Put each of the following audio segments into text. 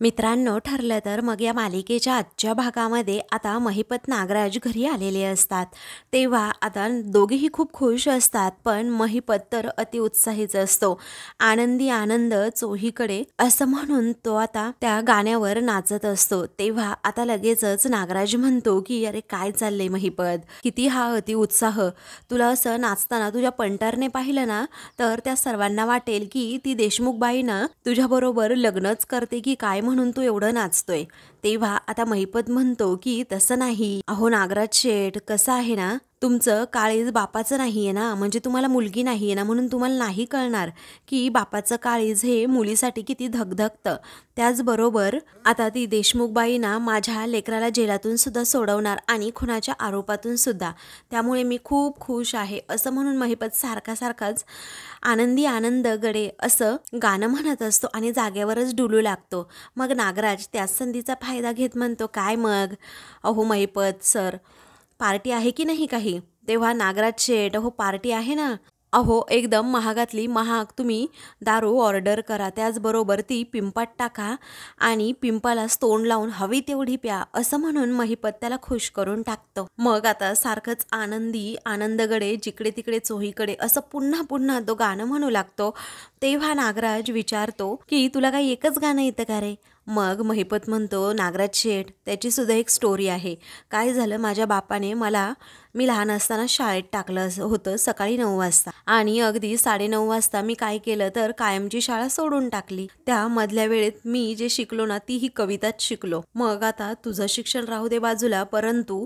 मित्रांनो, ठरलं तर मग या मालिकेच्या आजच्या भागामध्ये आता महिपत नागराज घरी आलेले असतात। तेव्हा आता दोघेही खूप खुश असतात, पण महिपत तर अतिउत्साहीच असतो। आनंदी आनंद चोहीकडे असं म्हणून तो आता त्या गाण्यावर नाचत असतो। तेव्हा आता लगेचच नागराज म्हणतो की अरे काय चाललंय महिपत, किती हा अतिउत्साह, तुला असं नाचताना तुझ्या पंटरने पाहिलं ना तर त्या सर्वांना वाटेल की ती देशमुख बाई ना तुझ्याबरोबर लग्नच करते की काय, म्हणून तू एवढं नाचतोय। तेव्हा आता महिपत म्हणतो की तसं नाही, अहो नागराज शेठ, कसं आहे ना, तुमचं काळीज बापाचं नाहीये ना, म्हणजे तुम्हाला मुलगी नाहीये ना, म्हणून तुम्हाला नाही कळणार की बापाचं काळीज हे मुलीसाठी किती धगधगतं। त्याचबरोबर आता ती देशमुखबाई ना माझ्या लेकराला जेलातून सुद्धा सोडवणार आणि खुनाच्या आरोपातून सुद्धा, त्यामुळे मी खूप खुश आहे, असं म्हणून महिपत सारखाच आनंदी आनंद गडे असं गाणं म्हणत असतो आणि जागेवरच डुलू लागतो। मग नागराज त्याच संधीचा फायदा घेत म्हणतो, काय मग, अहो महिपत सर, पार्टी आहे की नाही काही? तेव्हा नागराज शेठ, अहो पार्टी आहे ना, अहो एकदम महागातली महाग तुम्ही दारू ऑर्डर करा, त्याचबरोबर ती पिंपात टाका आणि पिंपाला तोंड लावून हवी तेवढी प्या, असं म्हणून महिपत त्याला खुश करून टाकतो। मग आता सारखंच आनंदी आनंदगडे जिकडे तिकडे चोहीकडे असं पुन्हा पुन्हा तो गाणं म्हणू लागतो। तेव्हा नागराज विचारतो की तुला काही एकच गाणं येतं का रे? मग महिपत म्हणतो, नागराज शेठ, त्याची सुद्धा एक स्टोरी आहे। काय झालं, माझ्या बापाने मी लहान असताना शाळेत टाकलं होतं सकाळी 9 वाजता, आणि अगदी 9:30 वाजता मी काय केलं तर कायमची शाळा सोडून टाकली। त्या मधल्या वेळेत मी जे शिकलो ना ती ही कविताच शिकलो। मग आता तुझं शिक्षण राहू दे बाजूला, परंतु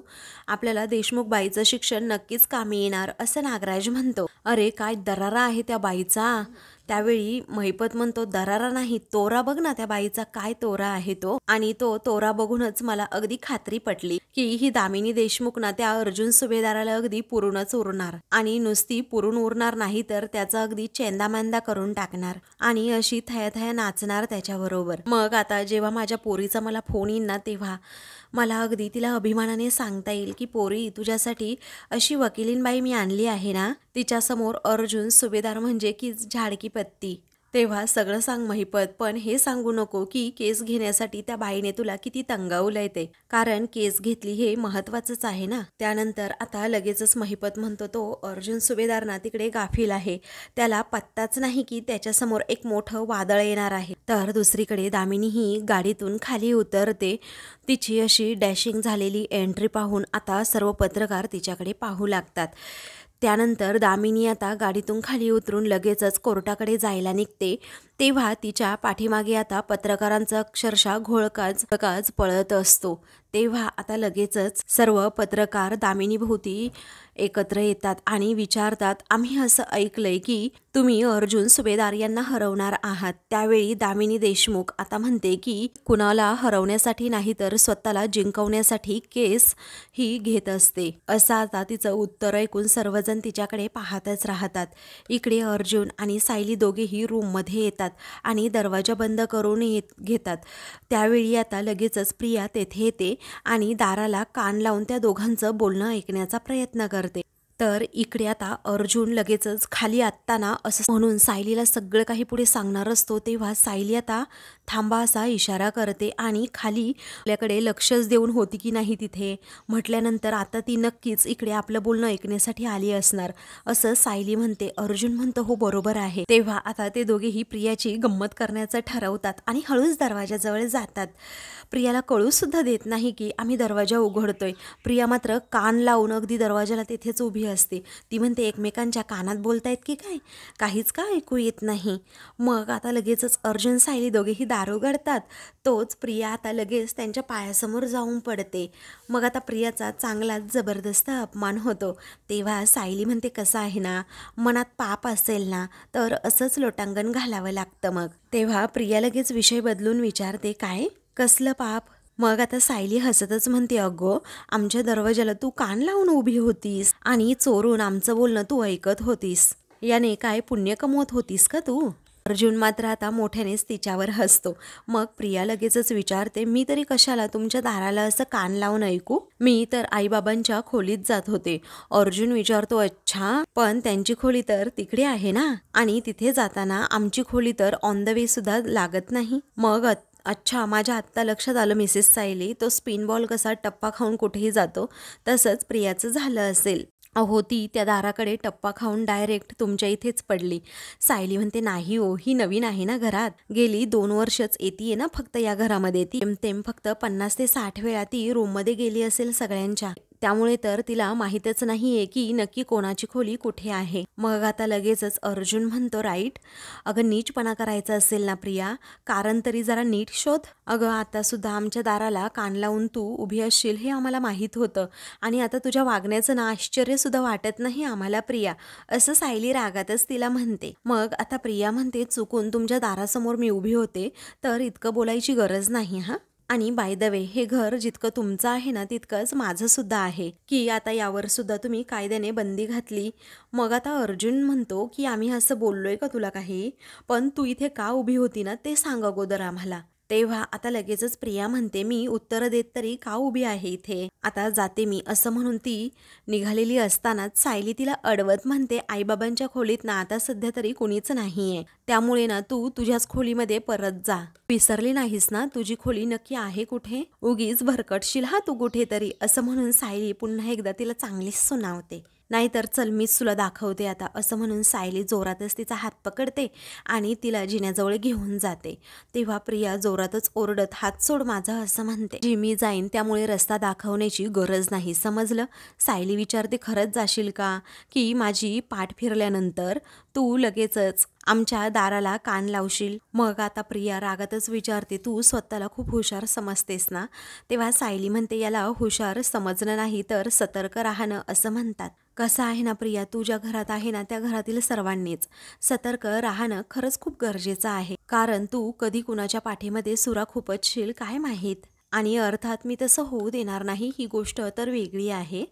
आपल्याला देशमुख बाईचं शिक्षण नक्कीच कामी येणार, असं नागराज म्हणतो। अरे काय दरारा आहे त्या बाईचा। त्यावेळी महिपत म्हणतो, दरारा नाही, तोरा बघ ना त्या बाईचा, काय तोरा आहे तो, आणि तो तोरा बघूनच मला अगदी खात्री पटली की ही दामिनी देशमुख ना त्या अर्जुन सुभेदाराला अगदी पुरूनच उरणार, आणि नुसती पुरून उरणार नाही तर त्याचा अगदी चेंदामेंदा करून टाकणार आणि अशी थया नाचणार त्याच्याबरोबर। मग आता जेव्हा माझ्या पोरीचा मला फोन येईल ना, तेव्हा मला अगदी तिला अभिमानाने सांगता येईल की पोरी, तुझ्यासाठी अशी वकिलीनबाई मी आणली आहे ना, तिच्यासमोर अर्जुन सुभेदार म्हणजे की झाडकी पत्ती। तेव्हा सगळं सांग महिपत, पण हे सांगू नको की केस घेण्यासाठी त्या बाईने तुला किती तंगावलंय ते, कारण केस घेतली हे महत्वाचंच आहे ना। त्यानंतर आता लगेचच महिपत म्हणतो, तो अर्जुन सुभेदार ना तिकडे गाफील आहे, त्याला पत्ताच नाही की त्याच्यासमोर एक मोठं वादळ येणार आहे। तर दुसरीकडे दामिनी ही गाडीतून खाली उतरते, तिची अशी डॅशिंग झालेली एंट्री पाहून आता सर्व पत्रकार तिच्याकडे पाहू लागतात। त्यानंतर दामिनी आता गाडीतून खाली उतरून लगेचच कोर्टाकडे जायला निघते। तेव्हा तिच्या पाठीमागे आता पत्रकारांचा अक्षरशः घोळकाच पळत असतो। तेव्हा आता लगेचच सर्व पत्रकार दामिनी भोवती एकत्र येतात आणि विचारतात, आम्ही असं ऐकलंय की तुम्ही अर्जुन सुभेदार यांना हरवणार आहात। त्यावेळी दामिनी देशमुख आता म्हणते की कुणाला हरवण्यासाठी नाही तर स्वतःला जिंकवण्यासाठी केस ही घेत असते, असं आता तिचं उत्तर ऐकून सर्वजण तिच्याकडे पाहतच राहतात। इकडे अर्जुन आणि सायली दोघेही रूममध्ये येतात आणि दरवाजा बंद करून घेतात। त्यावेळी आता लगेचच प्रिया तेथे येते आणि दाराला कान लावून त्या दोघांचं बोलणं ऐकण्याचा प्रयत्न करते। तर इकडे आता अर्जुन लगेचच खाली आत्ताना असं म्हणून सायलीला सगळं काही पुढे सांगणार असतो, तेव्हा सायली आता थांबा असा इशारा करते आणि खाली आपल्याकडे लक्षच देऊन होती की नाही तिथे म्हटल्यानंतर आता ती नक्कीच इकडे आपलं बोलणं ऐकण्यासाठी आली असणार, असं सायली म्हणते। अर्जुन म्हणतो, हो बरोबर आहे। तेव्हा आता ते दोघेही प्रियाची गंमत करण्याचं ठरवतात आणि हळूच दरवाजाजवळ जातात। प्रियाला कळू सुद्धा देत नाही की आम्ही दरवाजा उघडतोय। प्रिया मात्र कान लावून अगदी दरवाजाला तिथेच उभी असते। ती म्हणते, एकमेकांच्या कानात बोलतायत की काय, काहीच का ऐकू येत नाही। मग आता लगेचच अर्जुन सायली दोघेही दार उघडतात, तोच प्रिया आता लगेच त्यांच्या पायासमोर जाऊन पडते। मग आता प्रियाचा चांगलाच जबरदस्त अपमान होतो। तेव्हा सायली म्हणते, कसं आहे ना, मनात पाप असेल ना तर असंच लोटांगण घालावं लागतं। मग तेव्हा प्रिया लगेच विषय बदलून विचारते, काय, कसलं पाप? मग आता सायली हसतच म्हणते, अगो, आमच्या दरवाजाला तू कान लावून उभी होतीस आणि चोरून आमचं बोलणं तू ऐकत होतीस, याने काय पुण्य कमवत होतीस का तू? अर्जुन मात्र आता मोठ्यानेच तिच्यावर हसतो। मग प्रिया लगेचच विचारते, मी तरी कशाला तुमच्या दाराला असं कान लावून ऐकू, मी तर आईबाबांच्या खोलीत जात होते। अर्जुन विचारतो, अच्छा, पण त्यांची खोली तर तिकडे आहे ना, आणि तिथे जाताना आमची खोली तर ऑन द वे सुद्धा लागत नाही। मग अच्छा, माझ्या आत्ता लक्षात आलं मिसेस सायली, तो स्पिन बॉल कसा टप्पा खाऊन कुठेही जातो, तसंच प्रियाचं झालं असेल. अहो, ती त्या दाराकडे टप्पा खाऊन डायरेक्ट तुमच्या इथेच पडली. सायली म्हणते, नाही हो, ही नवीन आहे ना घरात. गेली 2 वर्षच येतीये ना फक्त या घरामध्ये ती. जेमतेम फक्त 50 ते 60 वेळा ती रूममध्ये गेली असेल सगळ्यांच्या. त्यामुळे तर तिला माहीतच नाहीये की नक्की कोणाची खोली कुठे आहे. मग आता लगेचच अर्जुन म्हणतो, राईट? अगं, नीचपणा करायचा असेल ना प्रिया, कारण तरी जरा नीट शोध. अगं, आता सुद्धा आमच्या दाराला कान लावून तू उभी असशील हे आम्हाला माहीत होतं, आणि आता तुझ्या वागण्याचं ना आश्चर्य सुद्धा वाटत नाही आम्हाला प्रिया, असं सायली रागातच तिला म्हणते. मग आता प्रिया म्हणते, चुकून तुमच्या दारासमोर मी उभी होते तर इतकं बोलायची गरज नाही हा. आणि बाय द वे, हे घर जितकं तुमचं आहे ना तितकंच माझं सुद्धा आहे, की आता यावर सुद्धा तुम्ही कायद्याने बंदी घातली. मग आता अर्जुन म्हणतो की आम्ही असं बोललोय का तुला काही, पण तू इथे का उभी होती ना ते सांग अगोदर आम्हाला. तेव्हा आता लगेचच प्रिया म्हणते, मी उत्तर देत तरी का उभी आहे इथे, आता जाते मी, असं म्हणून ती निघालेली असतानाच सायली तिला अडवत म्हणते, आईबाबांच्या खोलीत ना आता सध्या तरी कुणीच नाहीये, त्यामुळे ना तू तुझ्याच खोलीमध्ये परत जा. विसरली नाहीस ना तुझी खोली नक्की आहे कुठे, उगीच भरकटशील हा तू कुठेतरी, असं म्हणून सायली पुन्हा एकदा तिला चांगलीच सुनावते. नाहीतर चल मीच तुला दाखवते आता, असं म्हणून सायली जोरातच तिचा हात पकडते आणि तिला जिन्याजवळ घेऊन जाते. तेव्हा प्रिया जोरातच ओरडत, हात सोड माझा, असं म्हणते. जी मी जाईन त्यामुळे रस्ता दाखवण्याची गरज नाही, समजलं? सायली विचारते, खरंच जाशील का, की माझी पाठ फिरल्यानंतर तू लगेचच आमच्या दाराला कान लावशील? मग आता प्रिया रागातच विचारते, तू स्वतःला खूप हुशार समजतेस ना? तेव्हा सायली म्हणते, याला हुशार समजणं नाही तर सतर्क राहणं असं म्हणतात. कसं आहे ना प्रिया, तू ज्या घरात आहे ना त्या घरातील सर्वांनीच सतर्क राहणं खरंच खूप गरजेचं आहे, कारण तू कधी कुणाच्या पाठीमध्ये सुरा खुपसशील काय माहीत. आणि अर्थात मी तसं होऊ देणार नाही, ही गोष्ट तर वेगळी आहे.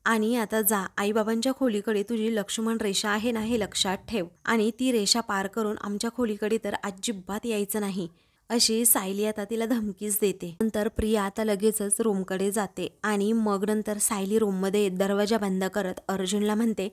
आणि आता जा, आईबाबांच्या खोलीकडे तुझी लक्ष्मण रेषा आहे ना हे लक्षात ठेव, आणि ती रेषा पार करून आमच्या खोलीकडे तर अजिबात यायचं नाही, अशी सायली आता तिला धमकीच देते. नंतर प्रिया आता लगेचच रूमकडे जाते आणि मग नंतर सायली रूममध्ये दरवाजा बंद करत अर्जुनला म्हणते,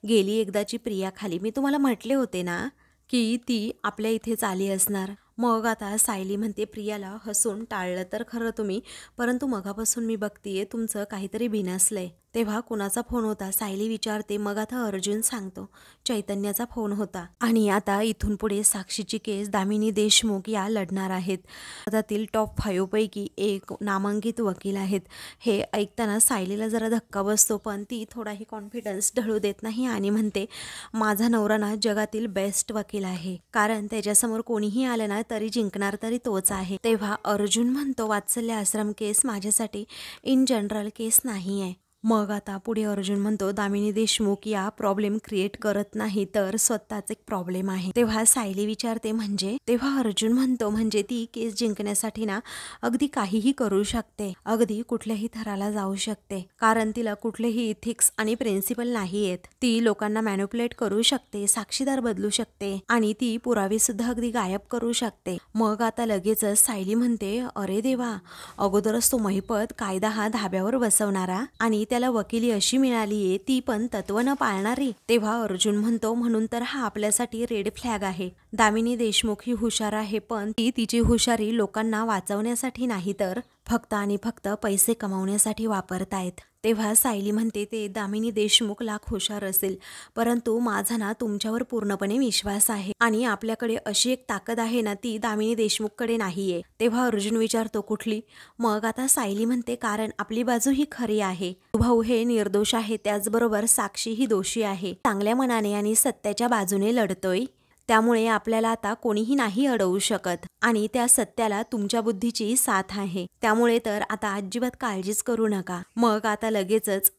गेली एकदाची प्रिया खाली, मी तुम्हाला म्हटले होते ना की ती आपल्या इथेच आली असणार. मग आता सायली म्हणते, प्रियाला हसून टाळलं तर खरं तुम्ही, परंतु मगापासून मी बघतीये तुमचं काहीतरी बिनसलंय. तेव्हा कुणाचा फोन होता सायली विचारते. मग आता अर्जुन सांगतो, चैतन्याचा फोन होता, आणि आता इथून पुढे साक्षीची केस दामिनी देशमुख या लढणार आहेत. भारतातील टॉप 5 पैकी एक नामांकित वकील आहेत. हे ऐकताना सायलीला जरा धक्का बसतो, पण ती थोडाही कॉन्फिडन्स ढळू देत नाही आणि म्हणते, माझा नवरा ना जगातील बेस्ट वकील आहे, कारण त्याच्यासमोर कोणीही आलं ना तरी जिंकणार तरी तोच आहे. तेव्हा अर्जुन म्हणतो, वात्सल्य आश्रम केस माझ्यासाठी इन जनरल केस नाही आहे. मग आता पुढे अर्जुन म्हणतो, दामिनी देशमुख या प्रॉब्लेम क्रिएट करत नाही तर स्वतःच एक प्रॉब्लेम आहे. तेव्हा सायली विचारते, म्हणजे? तेव्हा अर्जुन म्हणतो, म्हणजे ती केस जिंकण्यासाठी ना अगदी काहीही करू शकते, अगदी कुठल्याही थराला जाऊ शकते, कारण तिला कुठलेही इथिक्स आणि प्रिन्सिपल नाही आहेत. ती लोकांना मॅन्युप्युलेट करू शकते, साक्षीदार बदलू शकते, आणि ती पुरावे सुद्धा अगदी गायब करू शकते. मग आता लगेचच सायली म्हणते, अरे देवा, अगोदरच तो महिपत कायदा हा धाब्यावर बसवणारा, आणि त्याला वकिली अशी मिळालीये ती पण तत्व न पाळणारी. तेव्हा अर्जुन म्हणतो, म्हणून तर हा आपल्यासाठी रेड फ्लॅग आहे. दामिनी देशमुख ही हुशार आहे, पण ती तिची हुशारी लोकांना वाचवण्यासाठी नाही तर फक्त आणि फक्त पैसे कमावण्यासाठी वापरतायत. तेव्हा सायली म्हणते, ते दामिनी देशमुख लाख हुशार असेल, परंतु माझा ना तुमच्यावर पूर्णपणे विश्वास आहे, आणि आपल्याकडे अशी एक ताकद आहे ना ती दामिनी देशमुखकडे नाहीये. तेव्हा अर्जुन विचारतो, कुठली? मग आता सायली म्हणते, कारण आपली बाजू ही खरी आहे, भाऊ हे निर्दोष आहे, त्याचबरोबर साक्षी ही दोषी आहे, चांगल्या मनाने आणि सत्याच्या बाजूने लढतोय, त्यामुळे आपल्याला आता कोणीही नाही अडवू शकत, आणि त्या सत्याला तुमच्या बुद्धीची साथ आहे, त्यामुळे तर आता अजिबात काळजीच करू नका. मग आता लगेचच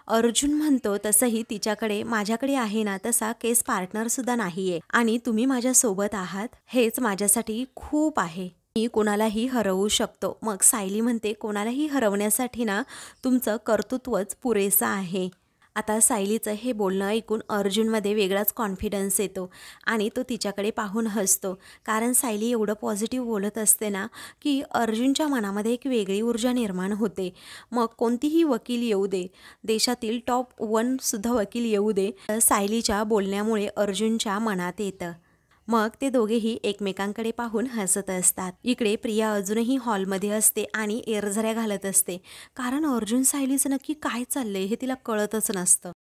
अर्जुन म्हणतो, तसंही तिच्याकडे माझ्याकडे आहे ना तसा केस पार्टनर सुद्धा नाहीये, आणि तुम्ही माझ्या सोबत आहात हेच माझ्यासाठी खूप आहे, मी कोणालाही हरवू शकतो. मग सायली म्हणते, कोणालाही हरवण्यासाठी ना तुमचं कर्तृत्वच पुरेसं आहे. आता सायलीचं हे बोलणं ऐकून अर्जुनमध्ये वेगळाच कॉन्फिडन्स येतो, आणि तो तिच्याकडे पाहून हसतो, कारण सायली एवढं पॉझिटिव्ह बोलत असते ना की अर्जुनच्या मनामध्ये एक वेगळी ऊर्जा निर्माण होते. मग कोणतीही वकील येऊ दे, देशातील टॉप 1 सुद्धा वकील येऊ दे, सायलीच्या बोलण्यामुळे अर्जुनच्या मनात येतं. मग ते दोघेही एकमेकांकडे पाहून हसत असतात. इकडे प्रिया अजूनही हॉलमध्ये असते आणि एरझऱ्या घालत असते, कारण अर्जुन सायलीचं नक्की काय चाललंय हे तिला कळतच नसतं.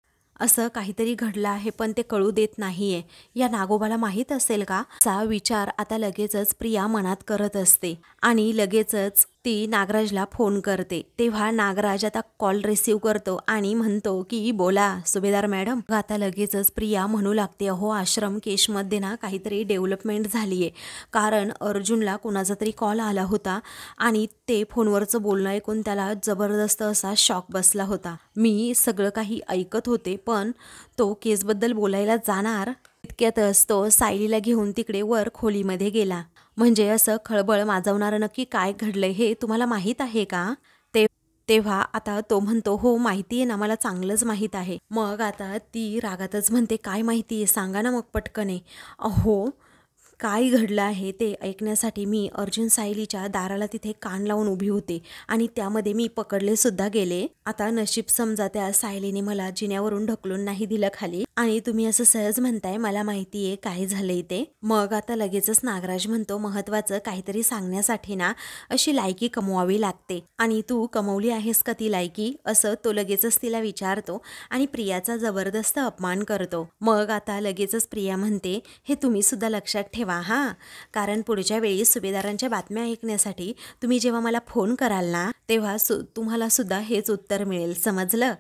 असं काहीतरी घडलं आहे पण ते कळू देत नाहीये. या नागोबाला माहीत असेल का? असा विचार आता लगेचच प्रिया मनात करत असते आणि लगेचच ती नागराजला फोन करते. तेव्हा नागराज आता कॉल रिसीव करतो आणि म्हणतो की बोला सुभेदार मॅडम. आता लगेचच प्रिया म्हणू लागते, अहो आश्रम केशमध्ये ना काहीतरी डेव्हलपमेंट झालीये, कारण अर्जुनला कोणाचा तरी कॉल आला होता आणि ते फोनवरचं बोलणं ऐकून त्याला जबरदस्त असा शॉक बसला होता. मी सगळं काही ऐकत होते पण तो केसबद्दल बोलायला जाणार इतक्यातच तो सायलीला घेऊन तिकडे वर खोलीमध्ये गेला. म्हणजे असं खळबळ माजवणारं नक्की काय घडलंय हे तुम्हाला माहीत आहे का? तेव्हा आता तो म्हणतो, हो माहिती आहे ना, मला चांगलंच माहीत आहे. मग आता ती रागातच म्हणते, काय माहिती आहे सांगा ना मग पटकने. अहो काय घडलं आहे ते ऐकण्यासाठी मी अर्जुन सायलीच्या दाराला तिथे कान लावून उभी होते आणि त्यामध्ये मी पकडले सुद्धा गेले. आता नशीब समजा त्या सायलीने मला जिन्यावरून ढकलून नाही दिलं खाली आणि तुम्ही असं सहज म्हणताय मला माहिती आहे काय झालंय ते. मग आता लगेचच नागराज म्हणतो, महत्वाचं काहीतरी सांगण्यासाठी ना अशी लायकी कमवावी लागते आणि तू कमवली आहेस का ती लायकी, असं तो लगेचच तिला विचारतो आणि प्रियाचा जबरदस्त अपमान करतो. मग आता लगेचच प्रिया म्हणते, हे तुम्ही सुद्धा लक्षात ठेवा हा, कारण पुढच्या वेळी सुभेदारांच्या बातम्या ऐकण्यासाठी तुम्ही जेव्हा मला फोन कराल ना तेव्हा तुम्हाला सुद्धा हेच उत्तर मिळेल, समजलं?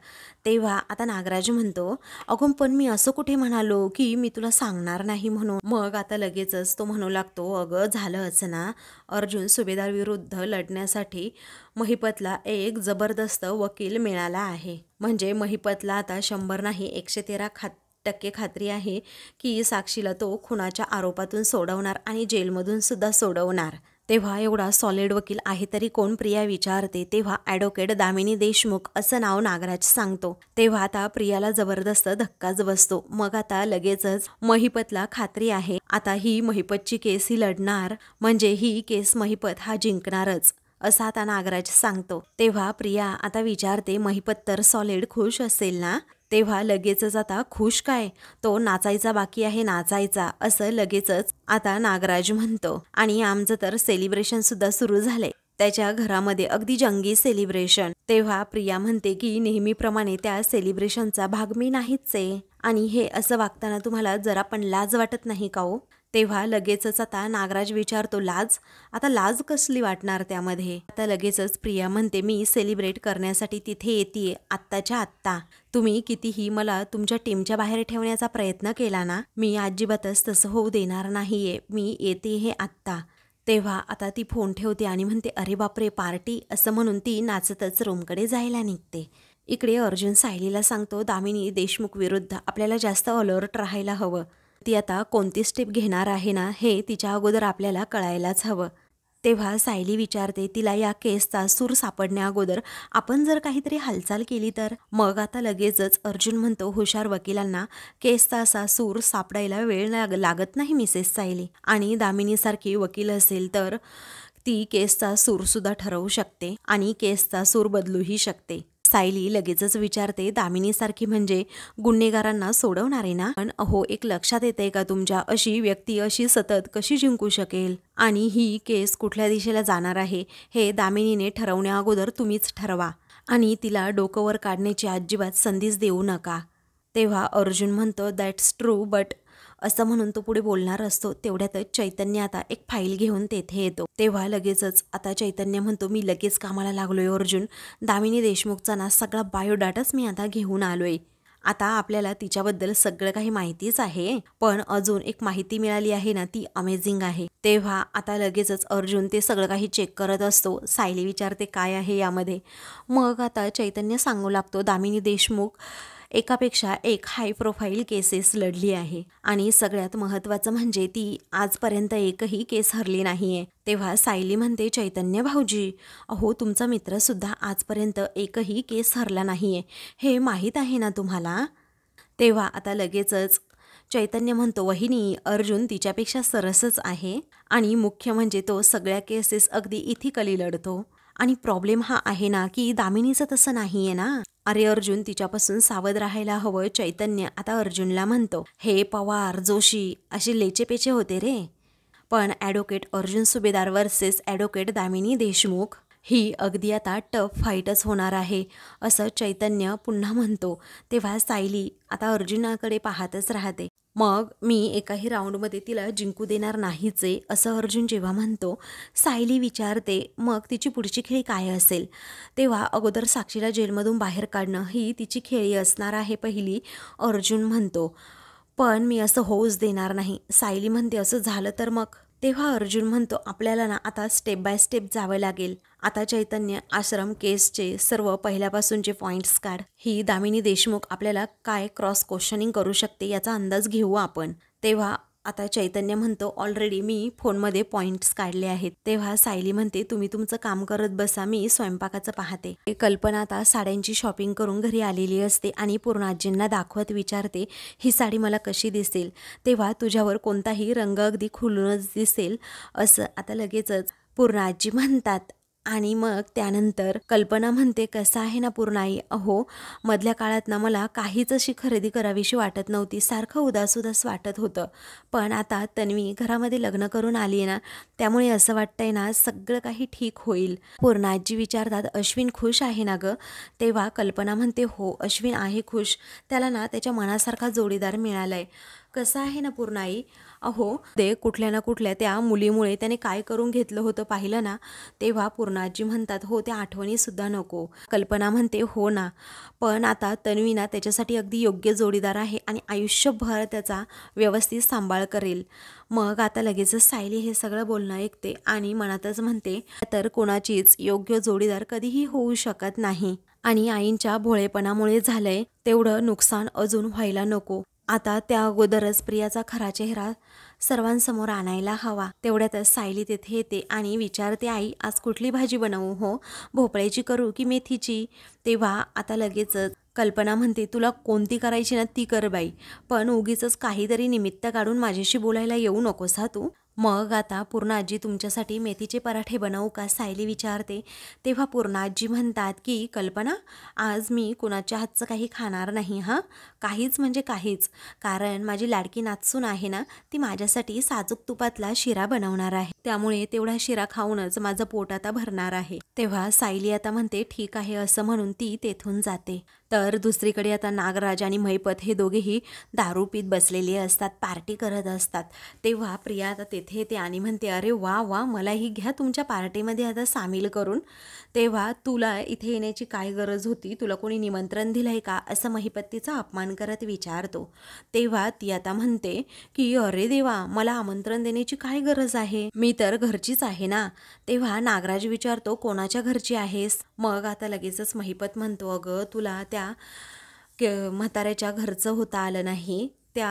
तेव्हा आता नागराज म्हणतो, अगो पण मी असं कुठे म्हणालो की मी तुला सांगणार नाही म्हणून. मग आता लगेचच तो म्हणू लागतो, अगं झालंच ना, अर्जुन सुभेदार विरुद्ध लढण्यासाठी महिपतला एक जबरदस्त वकील मिळाला आहे. म्हणजे महिपतला आता 100 नाही 113% खात्री आहे की साक्षीला तो खुनाच्या आरोपातून सोडवणार आणि जेलमधून सुद्धा सोडवणार. तेव्हा एवढा सॉलिड वकील आहे तरी कोण, प्रिया विचारते. तेव्हा ॲडव्होकेट दामिनी देशमुख असं नाव नागराज सांगतो. तेव्हा आता प्रियाला जबरदस्त धक्काच बसतो. मग आता लगेचच महिपतला खात्री आहे आता ही महिपतची केस ही लढणार, म्हणजे ही केस महिपत हा जिंकणारच असा आता नागराज सांगतो. तेव्हा प्रिया आता विचारते, महिपत तर सॉलिड खुश असेल ना? तेव्हा लगेचच आता खुश काय, तो नाचायचा बाकी आहे नाचायचा, असं लगेचच आता नागराज म्हणतो. आणि आमचं तर सेलिब्रेशन सुद्धा सुरू झालंय त्याच्या घरामध्ये, अगदी जंगी सेलिब्रेशन. तेव्हा प्रिया म्हणते की नेहमीप्रमाणे त्या सेलिब्रेशनचा भाग मी नाहीच आहे आणि हे असं वागताना तुम्हाला जरा पण लाज वाटत नाही का हो? तेव्हा लगेचच आता नागराज विचारतो, लाज? आता लाज कसली वाटणार त्यामध्ये? आता लगेचच प्रिया म्हणते, मी सेलिब्रेट करण्यासाठी तिथे येतेय आत्ताच्या आत्ता. तुम्ही कितीही मला तुमच्या टीमच्या बाहेर ठेवण्याचा प्रयत्न केला ना, मी अजिबातच तसं होऊ देणार नाहीये, मी येते हे आत्ता. तेव्हा आता ती फोन ठेवते आणि म्हणते, अरे बापरे पार्टी, असं म्हणून ती नाचतच रूमकडे जायला निघते. इकडे अर्जुन सायलीला सांगतो, दामिनी देशमुख विरुद्ध आपल्याला जास्त अलर्ट राहायला हवं. ती आता कोणती स्टेप घेणार आहे ना हे तिच्या अगोदर आपल्याला कळायलाच हवं. तेव्हा सायली विचारते, तिला या केसचा सूर सापडण्या अगोदर आपण जर काहीतरी हालचाल केली तर? मग आता लगेचच अर्जुन म्हणतो, हुशार वकिलांना केसचा असा सूर सापडायला वेळ लागत नाही मिसेस सायली, आणि दामिनीसारखी वकील असेल तर ती केसचा सूर सुद्धा ठरवू शकते आणि केसचा सूर बदलूही शकते. सायली लगेचच विचारते, दामिनीसारखी म्हणजे गुन्हेगारांना सोडवणारे ना? पण अहो एक लक्षात येते का तुमच्या, अशी व्यक्ती अशी सतत कशी जिंकू शकेल? आणि ही केस कुठल्या दिशेला जाणार आहे हे दामिनीने ठरवण्या अगोदर तुम्हीच ठरवा आणि तिला डोकंवर काढण्याची अजिबात संधीच देऊ नका. तेव्हा अर्जुन म्हणतो, दॅट्स ट्रू बट असं म्हणून तो पुढे बोलणार असतो. तेवढ्यातच चैतन्य आता एक फाईल घेऊन तेथे येतो. तेव्हा लगेचच आता चैतन्य म्हणतो, मी लगेच कामाला लागलोय अर्जुन, दामिनी देशमुखचा ना सगळा बायोडाटाच मी आता घेऊन आलोय. आता आपल्याला तिच्याबद्दल सगळं काही माहितीच आहे, पण अजून एक माहिती मिळाली आहे ना ती अमेझिंग आहे. तेव्हा आता लगेचच अर्जुन ते सगळं काही चेक करत असतो. सायली विचारते, काय आहे यामध्ये? मग आता चैतन्य सांगू लागतो, दामिनी देशमुख एकापेक्षा एक हाय प्रोफाईल केसेस लढली आहे आणि सगळ्यात महत्त्वाचं म्हणजे ती आजपर्यंत एकही केस हरली नाहीये. तेव्हा सायली म्हणते, चैतन्य भाऊजी, अहो तुमचा मित्रसुद्धा आजपर्यंत एकही केस हरला नाहीये, हे माहीत आहे ना तुम्हाला? तेव्हा आता लगेचच चैतन्य म्हणतो, वहिनी अर्जुन तिच्यापेक्षा सरसच आहे आणि मुख्य म्हणजे तो सगळ्या केसेस अगदी इथिकली लढतो आणि प्रॉब्लेम हा आहे ना की दामिनीचं तसं नाही आहे ना. अरे अर्जुन, तिच्यापासून सावध राहायला हवं. चैतन्य आता अर्जुनला म्हणतो, हे पवार जोशी असे लेचेपेचे होते रे. पण ॲडव्होकेट अर्जुन सुभेदार वर्सेस ॲडव्होकेट दामिनी देशमुख ही अगदी आता टफ फाईटच होणार आहे असं चैतन्य पुन्हा म्हणतो. तेव्हा सायली आता अर्जुनाकडे पाहतच राहते. मग मी एकाही राऊंडमध्ये तिला जिंकू देणार नाहीच आहे असं अर्जुन जेव्हा म्हणतो, सायली विचारते मग तिची पुढची खेळी काय असेल. तेव्हा अगोदर साक्षीला जेलमधून बाहेर काढणं ही तिची खेळी असणार आहे पहिली, अर्जुन म्हणतो. पण मी असं होऊच देणार नाही. सायली म्हणते असं झालं तर मग. तेव्हा अर्जुन म्हणतो, आपल्याला ना आता स्टेप बाय स्टेप जावं लागेल. आता चैतन्य आश्रम केसचे सर्व पहिल्यापासूनचे पॉईंट्स काढ. ही दामिनी देशमुख आपल्याला काय क्रॉस क्वेश्चनिंग करू शकते याचा अंदाज घेऊ आपण. तेव्हा आता चैतन्य म्हणतो, ऑलरेडी मी फोनमध्ये पॉईंट्स काढले आहेत. तेव्हा सायली म्हणते, तुम्ही तुमचं काम करत बसा, मी स्वयंपाकाचं पाहते. कल्पना आता साड्यांची शॉपिंग करून घरी आलेली असते आणि पूर्णाजींना दाखवत विचारते, ही साडी मला कशी दिसेल. तेव्हा तुझ्यावर कोणताही रंग अगदी खुलूनच दिसेल असं आता लगेचच पूर्णाजी म्हणतात. आणि मग त्यानंतर कल्पना म्हणते, कसं आहे ना पूर्णाई, अहो मधल्या काळात ना मला काहीच अशी खरेदी करावीशी वाटत नव्हती. सारखं उदास उदास वाटत होतं. पण आता तन्वी घरामध्ये लग्न करून आली आहे ना, त्यामुळे असं वाटतंय ना सगळं काही ठीक होईल. पूर्णाजी विचारतात, अश्विन खुश आहे ना गं. तेव्हा कल्पना म्हणते, हो अश्विन आहे खुश. त्याला ना त्याच्या मनासारखा जोडीदार मिळालाय. कसं आहे ना पूर्णाई, अहो ते कुठल्या ना कुठल्या त्या मुलीमुळे त्याने काय करून घेतलं होतं पाहिलं ना. तेव्हा पूर्णाजी म्हणतात, हो त्या आठवणीसुद्धा नको. कल्पना म्हणते, हो ना, पण आता तन्वी ना त्याच्यासाठी अगदी योग्य जोडीदार आहे आणि आयुष्यभर त्याचा व्यवस्थित सांभाळ करेल. मग आता लगेचच सायली हे सगळं बोलणं ऐकते आणि मनातच म्हणते, तर कोणाचीच योग्य जोडीदार कधीही होऊ शकत नाही आणि आईंच्या भोळेपणामुळे झालंय तेवढं नुकसान अजून व्हायला नको. आता त्या अगोदरच प्रियाचा खरा चेहरा सर्वांसमोर आणायला हवा. तेवढ्यातच सायली तेथे येते आणि विचारते, आई आज कुठली भाजी बनवू हो, भोपळ्याची करू की मेथीची. तेव्हा आता लगेचच कल्पना म्हणते, तुला कोणती करायची ना ती कर बाई, पण उगीच काहीतरी निमित्त काढून माझ्याशी बोलायला येऊ नकोस हा तू. मग आता पूर्णाजी तुमच्यासाठी मेथीचे पराठे बनवू का, सायली विचारते. तेव्हा पूर्णाजी म्हणतात की कल्पना आज मी कुणाच्या हातचं काही खाणार नाही हां, काहीच म्हणजे काहीच. कारण माझी लाडकी नाचसून आहे ना, ती माझ्यासाठी साजूक तुपातला शिरा बनवणार आहे. त्यामुळे तेवढा शिरा खाऊनच माझं पोट आता भरणार आहे. तेव्हा सायली आता म्हणते, ठीक आहे असं म्हणून ती तेथून जाते. तर दुसरीकडे आता नागराज आणि महिपत हे दोघेही दारू पीत बसलेले असतात, पार्टी करत असतात. तेव्हा प्रिया आता तेथे येते आणि म्हणते, अरे वा वा, मलाही घ्या तुमच्या पार्टीमध्ये आता सामील करून. तेव्हा तुला इथे येण्याची काय गरज होती, तुला कोणी निमंत्रण दिलंय का असं महिपत तिचा अपमान करत विचारतो. तेव्हा ती आता म्हणते की अरे देवा, मला आमंत्रण देण्याची काय गरज आहे, मी तर घरचीच आहे ना. तेव्हा नागराज विचारतो, कोणाच्या घरची आहेस. मग आता लगेचच महिपत म्हणतो, अगं तुला त्या म्हाताऱ्याच्या घरचं होता आलं नाही, त्या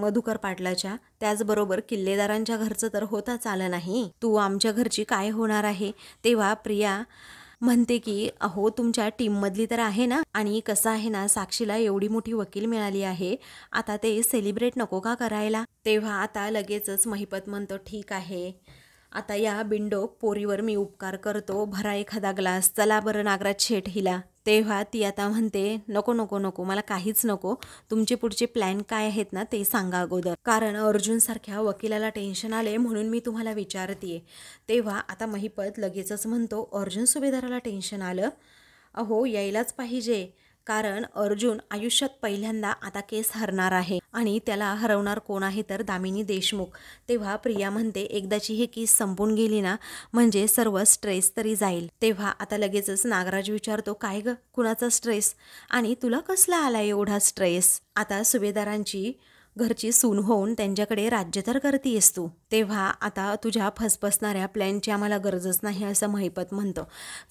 मधुकर पाटलाच्या, त्याचबरोबर किल्लेदारांच्या घरचं तर होताच आलं नाही, तू आमच्या घरची काय होणार आहे. तेव्हा प्रिया म्हणते की अहो तुमच्या टीममधली तर आहे ना, आणि कसं आहे ना साक्षीला एवढी मोठी वकील मिळाली आहे, आता ते सेलिब्रेट नको का करायला. तेव्हा आता लगेचच महिपत म्हणतो, ठीक आहे आता या बिंडोक पोरीवर मी उपकार करतो, भरा एखादा ग्लास, चला बरं नागराज शेठ हिला. तेव्हा ती आता म्हणते, नको नको नको, मला काहीच नको, तुमचे पुढचे प्लॅन काय आहेत ना ते सांगा अगोदर, कारण अर्जुनसारख्या वकिलाला टेन्शन आले म्हणून मी तुम्हाला विचारतीये. तेव्हा आता महिपत लगेचच म्हणतो, अर्जुन सुभेदाराला टेन्शन आलं, अहो यायलाच पाहिजे, कारण अर्जुन आयुष्यात पहिल्यांदा आता केस हरणार आहे आणि त्याला हरवणार कोण आहे तर दामिनी देशमुख. तेव्हा प्रिया म्हणते, एकदाची ही केस संपून गेली ना म्हणजे सर्व स्ट्रेस तरी जाईल. तेव्हा आता लगेचच नागराज विचारतो, काय ग कुणाचा स्ट्रेस आणि तुला कसला आला एवढा स्ट्रेस, आता सुभेदारांची घरची सून होऊन त्यांच्याकडे राज्य तर करतीयस तू. तेव्हा आता तुझ्या फसफसणाऱ्या प्लॅनची आम्हाला गरजच नाही असं महिपत म्हणतो,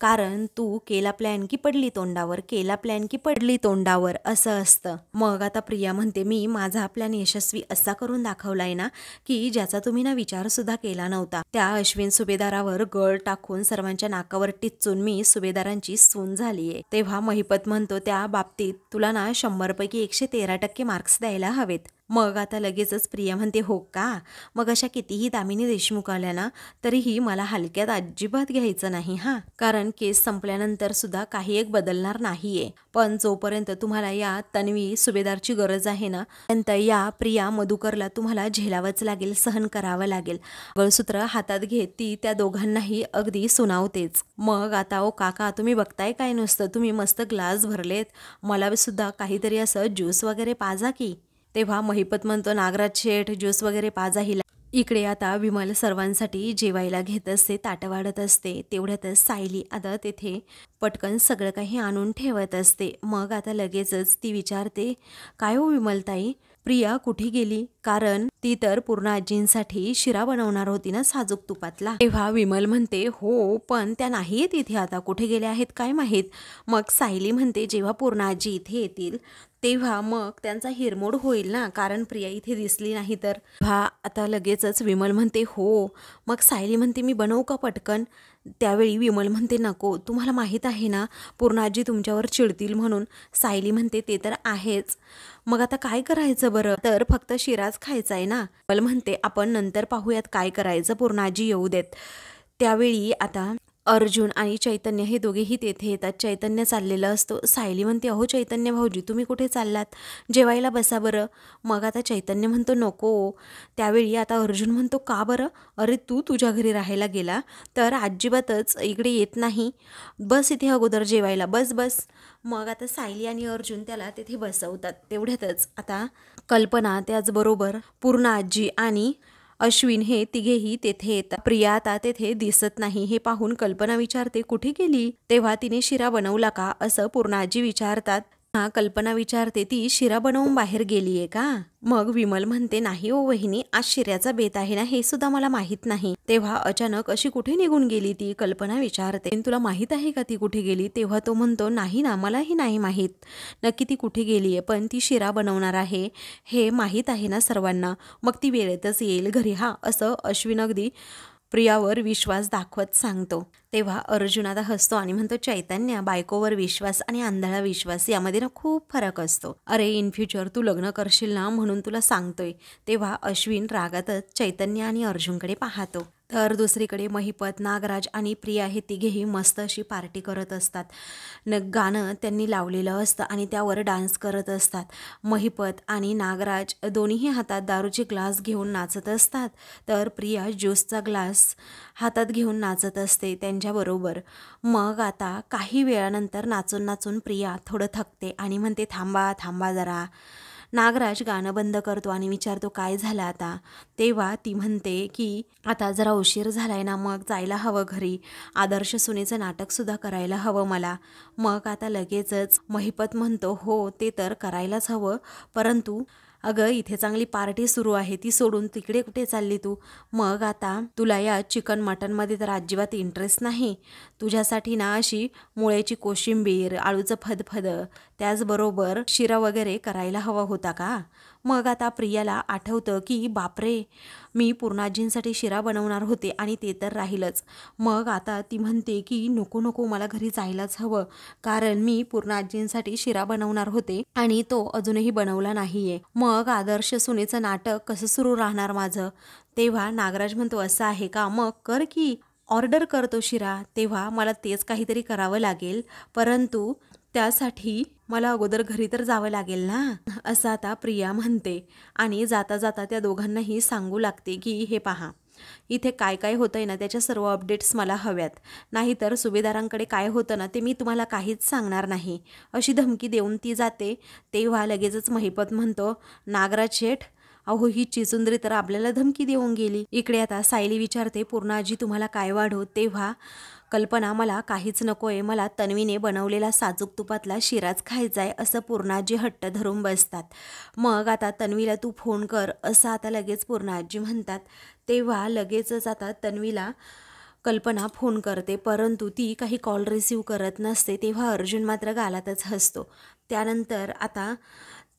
कारण तू केला प्लॅन की पडली तोंडावर, केला प्लॅन की पडली तोंडावर असं असतं. मग आता प्रिया म्हणते, मी माझा प्लॅन यशस्वी असा करून दाखवलाय ना की ज्याचा तुम्ही ना विचार सुद्धा केला नव्हता. त्या अश्विन सुभेदारावर गळ टाकून सर्वांच्या नाकावर टिच्चून मी सुभेदारांची सून झालीये. तेव्हा महिपत म्हणतो, त्या बाबतीत तुला ना 100 पैकी 113% मार्क्स द्यायला हवेत. मग आता लगेचच प्रिया म्हणते हो का, मग अशा कितीही दामिनी देशमुख आल्या ना तरीही मला हलक्यात अजिबात घ्यायचं नाही हा, कारण केस संपल्यानंतर सुद्धा काही एक बदलणार नाहीये. पण जोपर्यंत तुम्हाला या तन्वी सुभेदारची गरज आहे ना पर्यंत या प्रिया मधुकरला तुम्हाला झेलावंच लागेल, सहन करावं लागेल. मंगळसूत्र हातात घेत ती त्या दोघांनाही अगदी सुनावतेच. मग आता ओ काका तुम्ही बघताय काय नुसतं, तुम्ही मस्त ग्लास भरलेत, मला सुद्धा काहीतरी असं ज्यूस वगैरे पाजा की. तेव्हा महिपत म्हणतो नागराज शेठ ज्यूस वगैरे पाजा हिला. इकडे आता विमल सर्वांसाठी जेवायला घेत असते, ताटं वाढत असते. तेवढ्यातच सायली आता तेथे पटकन सगळं काही आणून ठेवत असते. मग आता लगेचच ती विचारते काय हो विमलताई, प्रिया कुठे गेली, कारण ती तर पूर्ण आजींसाठी शिरा बनवणार होती ना साजूक तुपातला. तेव्हा विमल म्हणते हो पण त्या नाहीये तिथे, आता कुठे गेल्या आहेत काय माहीत. मग सायली म्हणते जेव्हा पूर्ण आजी इथे येतील तेव्हा मग त्यांचा हिरमोड होईल ना, कारण प्रिया इथे दिसली नाही तर. आता लगेचच विमल म्हणते हो. मग सायली म्हणते मी बनवू का पटकन. त्यावेळी विमल म्हणते नको, तुम्हाला माहीत आहे ना पूर्णाजी तुमच्यावर चिडतील म्हणून. सायली म्हणते ते तर आहेच, मग आता काय करायचं बरं, तर फक्त शिराच खायचा आहे ना. विमल म्हणते आपण नंतर पाहूयात काय करायचं, पूर्णाजी येऊ देत. त्यावेळी आता अर्जुन आणि चैतन्य हे दोघेही तेथे येतात. चैतन्य चाललेलं असतो. सायली म्हणते अहो चैतन्य भाऊजी तुम्ही कुठे चाललात, जेवायला बसा बरं. मग आता चैतन्य म्हणतो नको. त्यावेळी आता अर्जुन म्हणतो का बरं, अरे तू तुझ्या घरी राहायला गेला तर अजिबातच इकडे येत नाही, बस इथे अगोदर जेवायला बस बस. मग आता सायली आणि अर्जुन त्याला तेथे बसवतात. तेवढ्यातच आता कल्पना त्याचबरोबर पूर्ण आजी आणि अश्विन हे तिघेही तेथे येतात. प्रिया आता तेथे दिसत नाही हे पाहून कल्पना विचारते कुठे गेली. तेव्हा तिने शिरा बनवला का असं पूर्णाजी विचारतात. कल्पना विचारते ती शिरा बनवून बाहेर गेलीये का. मग विमल म्हणते नाही ओ वहिनी, आज शिऱ्याचा बेत आहे ना हे सुद्धा मला माहीत नाही. तेव्हा अचानक अशी कुठे निघून गेली ती, कल्पना विचारते तुला माहीत आहे का ती कुठे गेली. तेव्हा तो म्हणतो नाही ना, मलाही नाही माहीत नक्की ती कुठे गेलीये, पण ती शिरा बनवणार आहे हे माहीत आहे ना सर्वांना, मग ती वेळेतच येईल घरी हा, असं अश्विन अगदी प्रियावर विश्वास दाखवत सांगतो. तेव्हा अर्जुन आता हसतो आणि म्हणतो चैतन्य, बायकोवर विश्वास आणि आंधळा विश्वास यामध्ये ना खूप फरक असतो. अरे इन फ्युचर तू लग्न करशील ना म्हणून तुला सांगतोय. तेव्हा अश्विन रागातच चैतन्य आणि अर्जुनकडे पाहतो. तर दुसरीकडे महिपत, नागराज आणि प्रिया हे तिघेही मस्त अशी पार्टी करत असतात. गाणं त्यांनी लावलेलं असतं आणि त्यावर डान्स करत असतात. महिपत आणि नागराज दोन्हीही हातात दारूचे ग्लास घेऊन नाचत असतात, तर प्रिया ज्यूसचा ग्लास हातात घेऊन नाचत असते त्यांच्याबरोबर. मग आता काही वेळानंतर नाचून नाचून प्रिया थोडं थकते आणि म्हणते थांबा थांबा जरा. नागराज गाणं बंद करतो आणि विचारतो काय झालं आता. तेव्हा ती म्हणते की आता जरा उशीर झालाय ना, मग जायला हवं घरी, आदर्श सुनेचं नाटकसुद्धा करायला हवं मला. मग आता लगेचच महिपत म्हणतो हो ते तर करायलाच हवं, परंतु अगं इथे चांगली पार्टी सुरू आहे, ती सोडून तिकडे कुठे चालली तू. मग आता तुला या चिकन मटनमध्ये तर अजिबात इंटरेस्ट नाही, तुझ्यासाठी ना अशी मुळ्याची कोशिंबीर, आळूचं फदफद, त्याचबरोबर शिरा वगैरे करायला हवा होता का. मग आता प्रियाला आठवतं की बापरे, मी पूर्णाजींसाठी शिरा बनवणार होते आणि ते तर राहीलच. मग आता ती म्हणते की नको नको, मला घरी जायलाच हवं, कारण मी पूर्णाजींसाठी शिरा बनवणार होते आणि तो अजूनही बनवला नाहीये. मग आदर्श सुनेचं नाटक कसं सुरू राहणार माझं. तेव्हा नागराज म्हणतो असं आहे का, मग कर की, ऑर्डर करतो शिरा. तेव्हा मला तेच काहीतरी करावं लागेल, परंतु त्यासाठी मला अगोदर घरी तर जावं लागेल ना, असं आता प्रिया म्हणते. आणि जाता जाता त्या दोघांनाही सांगू लागते की हे पहा, इथे काय काय होतंय ना त्याच्या सर्व अपडेट्स मला हव्यात, नाहीतर सुभेदारांकडे काय होतं ना ते मी तुम्हाला काहीच सांगणार नाही, अशी धमकी देऊन ती जाते. तेव्हा लगेचच महिपत म्हणतो नागराज शेठ, अहो ही चिचुंद्री तर आपल्याला धमकी देऊन गेली. इकडे आता सायली विचारते पूर्णाजी तुम्हाला काय वाढो. तेव्हा कल्पना मला काहीच नको आहे, मला तन्वीने बनवलेला साजूक तुपातला शिराच खायचा आहे, असं पूर्णाजी हट्ट धरून बसतात. मग आता तन्वीला तू फोन कर असं आता लगेच पूर्णाजी म्हणतात. तेव्हा लगेचच आता तन्वीला कल्पना फोन करते, परंतु ती काही कॉल रिसीव्ह करत नसते. तेव्हा अर्जुन मात्र गालातच हसतो. त्यानंतर आता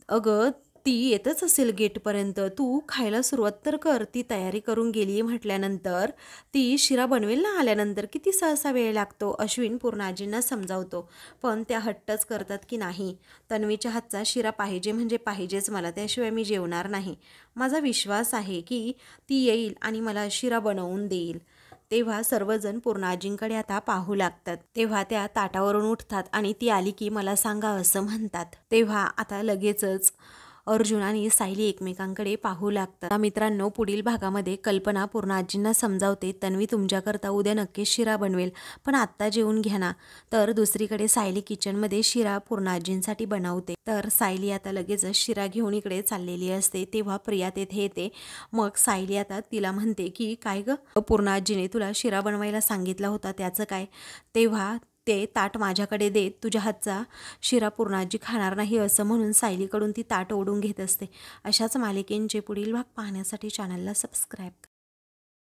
अगं ती येतच असेल गेटपर्यंत, तू खायला सुरुवात तर कर. ती तयारी करून गेली म्हटल्यानंतर ती शिरा बनवेल ना आल्यानंतर, किती सहसा वेळ लागतो. अश्विन पूर्णाजींना समजावतो, पण त्या हट्टच करतात की नाही, तन्वीच्या हातचा शिरा पाहिजे म्हणजे पाहिजेच मला, त्याशिवाय मी जेवणार नाही. माझा विश्वास आहे की ती येईल आणि मला शिरा बनवून देईल. तेव्हा सर्वजण पूर्णाजींकडे आता पाहू लागतात. तेव्हा त्या ताटावरून उठतात आणि ती आली की मला सांगा असं म्हणतात. तेव्हा आता लगेचच अर्जुन आणि सायली एकमेकांकडे पाहू लागतात. मित्रांनो, पुढील भागामध्ये कल्पना पूर्णाजींना समजावते, तन्वी तुमच्याकरता उद्या नक्कीच शिरा बनवेल, पण आत्ता जेवून घ्या ना. तर दुसरीकडे सायली किचनमध्ये शिरा पूर्णाजींसाठी बनवते. तर सायली आता लगेचच शिरा घेऊन इकडे चाललेली असते. तेव्हा प्रिया तेथे येते. मग सायली आता तिला म्हणते की काय ग, पूर्णाजीने तुला शिरा बनवायला सांगितला होता, त्याचं काय? तेव्हा ते ताट माझ्याकडे दे, तुझ्या हातचा शिरा पूर्णाजी खाणार नाही असं म्हणून सायलीकडून ती ताट ओढून घेत असते. अशाच मालिकेंचे पुढील भाग पाहण्यासाठी चॅनलला सबस्क्राईब करा.